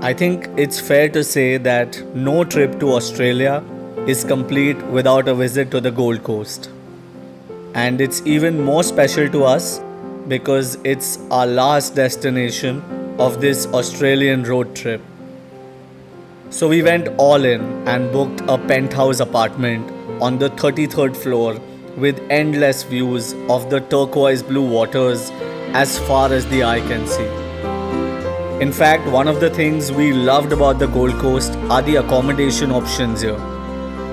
I think it's fair to say that no trip to Australia is complete without a visit to the Gold Coast. And it's even more special to us because it's our last destination of this Australian road trip. So we went all in and booked a penthouse apartment on the 33rd floor with endless views of the turquoise blue waters as far as the eye can see. In fact, one of the things we loved about the Gold Coast are the accommodation options here.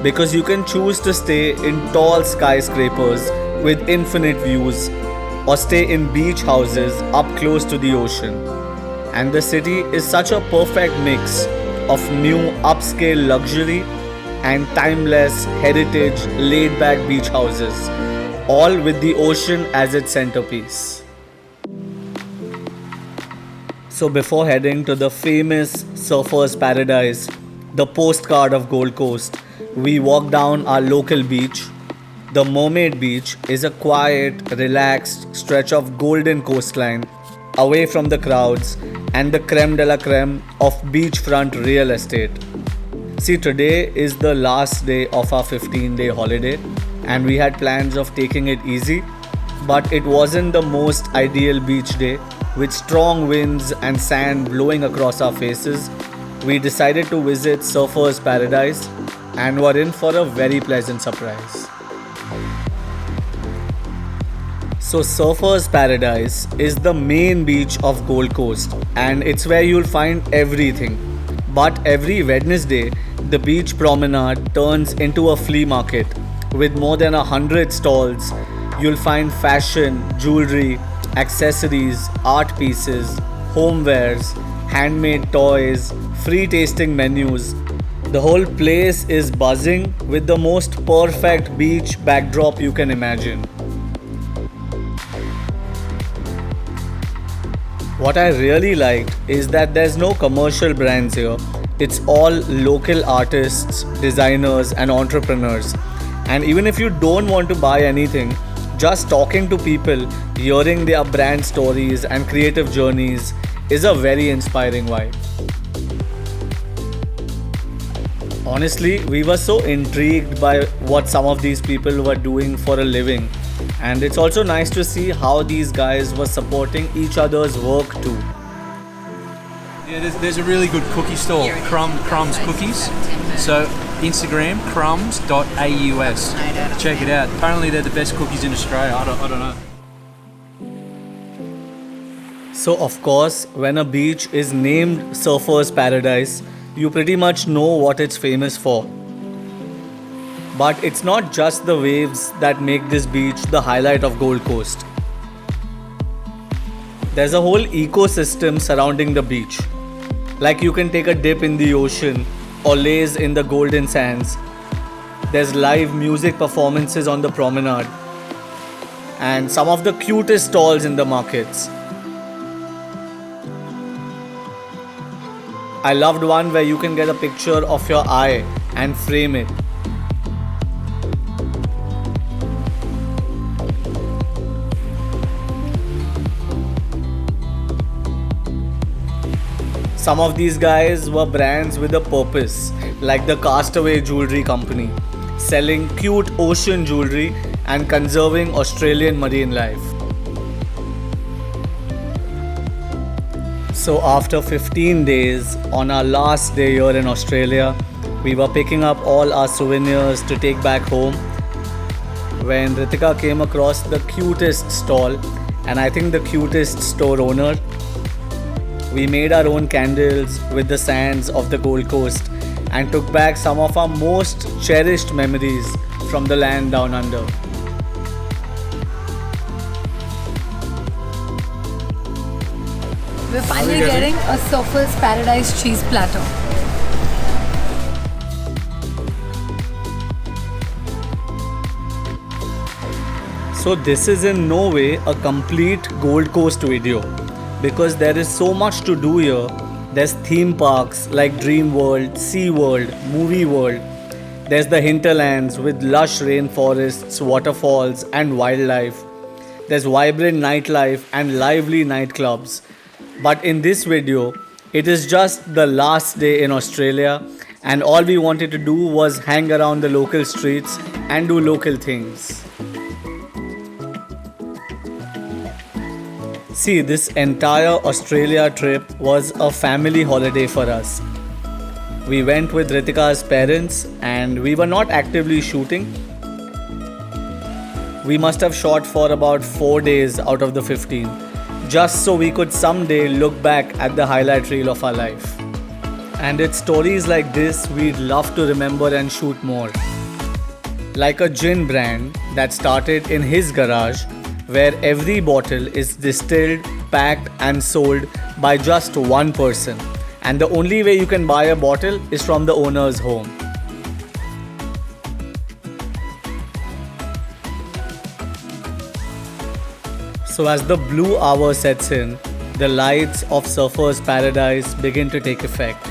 Because you can choose to stay in tall skyscrapers with infinite views or stay in beach houses up close to the ocean. And the city is such a perfect mix of new upscale luxury and timeless heritage laid back beach houses, all with the ocean as its centerpiece. So before heading to the famous surfer's paradise, the postcard of Gold Coast, we walked down our local beach. The Mermaid Beach is a quiet, relaxed stretch of golden coastline away from the crowds and the creme de la creme of beachfront real estate. See, today is the last day of our 15-day holiday and we had plans of taking it easy, but it wasn't the most ideal beach day with strong winds and sand blowing across our faces. We decided to visit Surfer's Paradise and were in for a very pleasant surprise. So Surfer's Paradise is the main beach of Gold Coast and it's where you'll find everything. But every Wednesday, the beach promenade turns into a flea market with more than 100 stalls. You'll find fashion, jewelry, accessories, art pieces, homewares, handmade toys, free tasting menus. The whole place is buzzing with the most perfect beach backdrop you can imagine. What I really liked is that there's no commercial brands here. It's all local artists, designers and entrepreneurs. And even if you don't want to buy anything, just talking to people, hearing their brand stories and creative journeys is a very inspiring vibe. Honestly, we were so intrigued by what some of these people were doing for a living. And it's also nice to see how these guys were supporting each other's work too. Yeah, there's a really good cookie store, Crumbs Cookies. So Instagram, crumbs.aus. Check it out. Apparently they're the best cookies in Australia. I don't know. So of course, when a beach is named Surfer's Paradise, you pretty much know what it's famous for. But it's not just the waves that make this beach the highlight of Gold Coast. There's a whole ecosystem surrounding the beach. Like you can take a dip in the ocean or laze in the golden sands. There's live music performances on the promenade and some of the cutest stalls in the markets. I loved one where you can get a picture of your eye and frame it. Some of these guys were brands with a purpose, like the Castaway Jewelry Company, selling cute ocean jewelry and conserving Australian marine life. So after 15 days, on our last day here in Australia, we were picking up all our souvenirs to take back home when Ritika came across the cutest stall and I think the cutest store owner. We made our own candles with the sands of the Gold Coast and took back some of our most cherished memories from the land down under. We're finally getting a Surfer's Paradise cheese platter. So this is in no way a complete Gold Coast video because there is so much to do here. There's theme parks like Dream World, Sea World, Movie World. There's the hinterlands with lush rainforests, waterfalls and wildlife. There's vibrant nightlife and lively nightclubs. But in this video, It is just the last day in Australia, and all we wanted to do was hang around the local streets and do local things. See, this entire Australia trip was a family holiday for us. We went with Ritika's parents and we were not actively shooting. We must have shot for about 4 days out of the 15, just so we could someday look back at the highlight reel of our life. And it's stories like this we'd love to remember and shoot more. Like a gin brand that started in his garage, where every bottle is distilled, packed and sold by just one person. And the only way you can buy a bottle is from the owner's home. So as the blue hour sets in, the lights of Surfer's Paradise begin to take effect.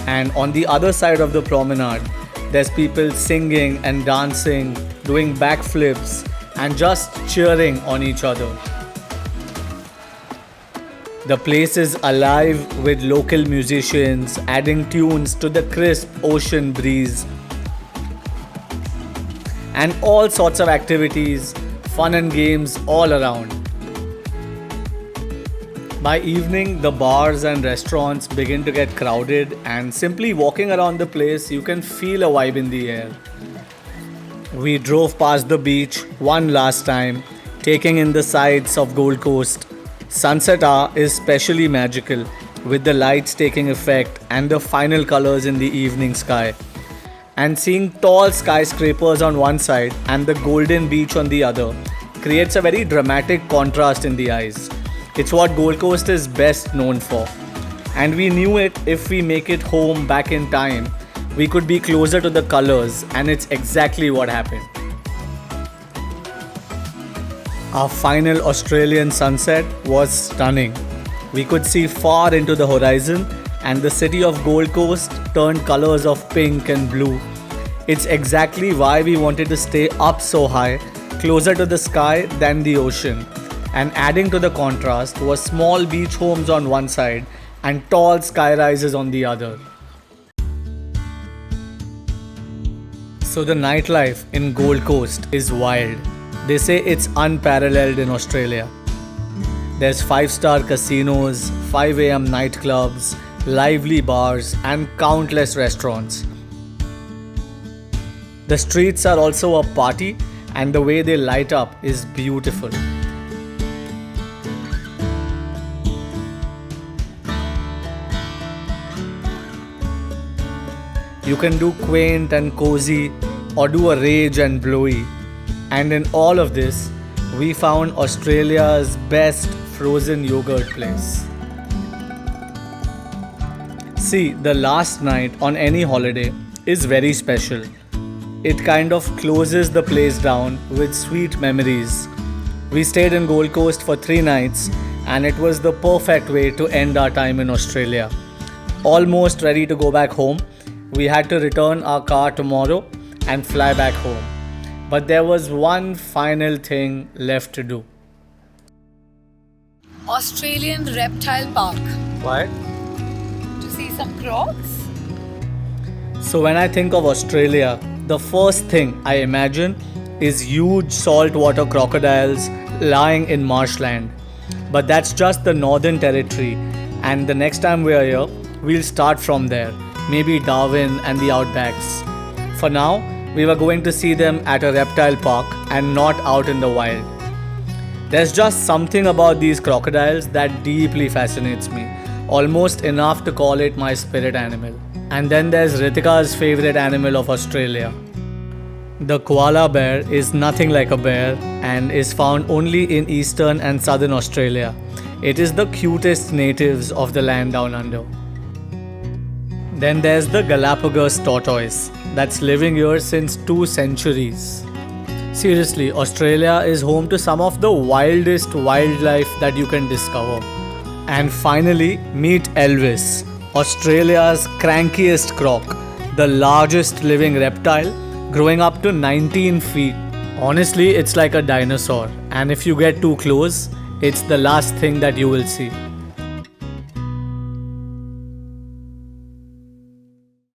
And on the other side of the promenade, there's people singing and dancing, doing backflips and just cheering on each other. The place is alive with local musicians adding tunes to the crisp ocean breeze. And all sorts of activities, fun and games all around. By evening, the bars and restaurants begin to get crowded, and simply walking around the place, you can feel a vibe in the air. We drove past the beach one last time, taking in the sights of Gold Coast. Sunset hour is specially magical, with the lights taking effect and the final colors in the evening sky. And seeing tall skyscrapers on one side and the golden beach on the other creates a very dramatic contrast in the eyes. It's what Gold Coast is best known for. And we knew it if we make it home back in time, we could be closer to the colors, and it's exactly what happened. Our final Australian sunset was stunning. We could see far into the horizon, and the city of Gold Coast turned colors of pink and blue. It's exactly why we wanted to stay up so high, closer to the sky than the ocean. And adding to the contrast were small beach homes on one side and tall sky rises on the other. So the nightlife in Gold Coast is wild. They say it's unparalleled in Australia. There's 5-star casinos, 5 a.m. nightclubs, lively bars and countless restaurants. The streets are also a party, and the way they light up is beautiful. You can do quaint and cozy or do a rage and blowy. And in all of this, we found Australia's best frozen yogurt place. See, the last night on any holiday is very special. It kind of closes the place down with sweet memories. We stayed in Gold Coast for 3 nights, and it was the perfect way to end our time in Australia. Almost ready to go back home, we had to return our car tomorrow and fly back home. But there was one final thing left to do. Australian Reptile Park Why? to see some crocs. So when I think of Australia, the first thing I imagine is huge saltwater crocodiles lying in marshland. But that's just the Northern Territory, and the next time we are here, we'll start from there. Maybe Darwin and the Outbacks. For now, we were going to see them at a reptile park and not out in the wild. There's just something about these crocodiles that deeply fascinates me, almost enough to call it my spirit animal. And then there's Ritika's favorite animal of Australia. The koala bear is nothing like a bear and is found only in eastern and southern Australia. It is the cutest natives of the land down under. Then there's the Galapagos tortoise that's living here since 2 centuries. Seriously, Australia is home to some of the wildest wildlife that you can discover. And finally, meet Elvis, Australia's crankiest croc, the largest living reptile, growing up to 19 feet. Honestly, it's like a dinosaur, and if you get too close, it's the last thing that you will see.